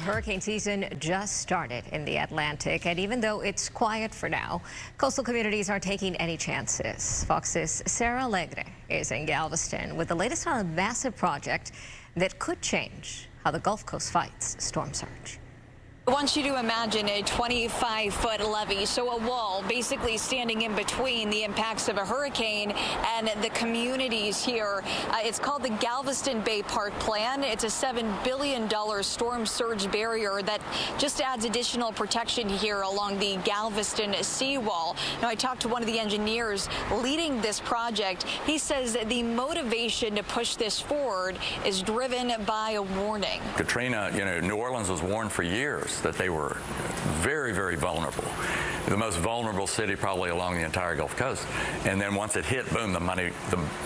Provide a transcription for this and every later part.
hurricane season just started in the Atlantic, and even though it's quiet for now, coastal communities aren't taking any chances. Fox's Sarah Alegre is in Galveston with the latest on a massive project that could change how the Gulf Coast fights storm surge. I want you to imagine a 25-foot levee, so a wall basically standing in between the impacts of a hurricane and the communities here. It's called the Galveston Bay Park Plan. It's a $7 billion storm surge barrier that just adds additional protection here along the Galveston seawall. Now, I talked to one of the engineers leading this project. He says the motivation to push this forward is driven by a warning. Katrina, New Orleans was warned for years that they were very, very vulnerable. The most vulnerable city probably along the entire Gulf Coast. And then once it hit, boom, the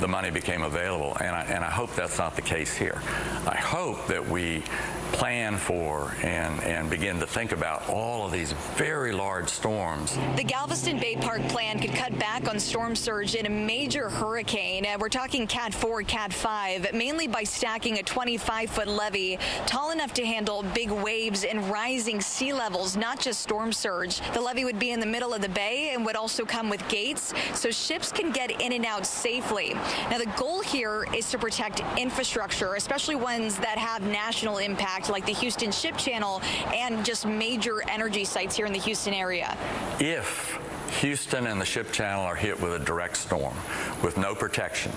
money became available. And I hope that's not the case here. I hope that we plan for and begin to think about all of these very large storms. The Galveston Bay Park Plan could cut back on storm surge in a major hurricane. We're talking Cat 4, Cat 5, mainly by stacking a 25-foot levee tall enough to handle big waves and rising sea levels, not just storm surge. The levee would be in the middle of the bay and would also come with gates so ships can get in and out safely. Now, the goal here is to protect infrastructure, especially ones that have national impact, like the Houston Ship Channel and just major energy sites here in the Houston area. If Houston and the Ship Channel are hit with a direct storm with no protection,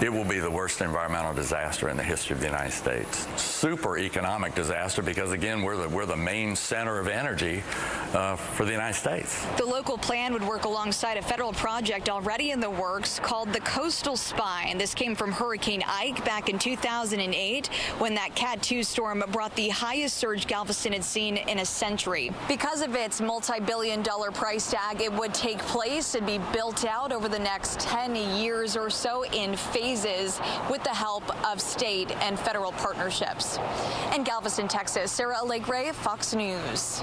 it will be the worst environmental disaster in the history of the United States. Super economic disaster because, again, we're the main center of energy for the United States. The local plan would work alongside a federal project already in the works called the Coastal Spine. This came from Hurricane Ike back in 2008 when that Cat 2 storm brought the highest surge Galveston had seen in a century. Because of its multi-billion-dollar price tag, it would take place and be built out over the next 10 years or so in phases with the help of state and federal partnerships. In Galveston, Texas, Sarah Alegre, Fox News.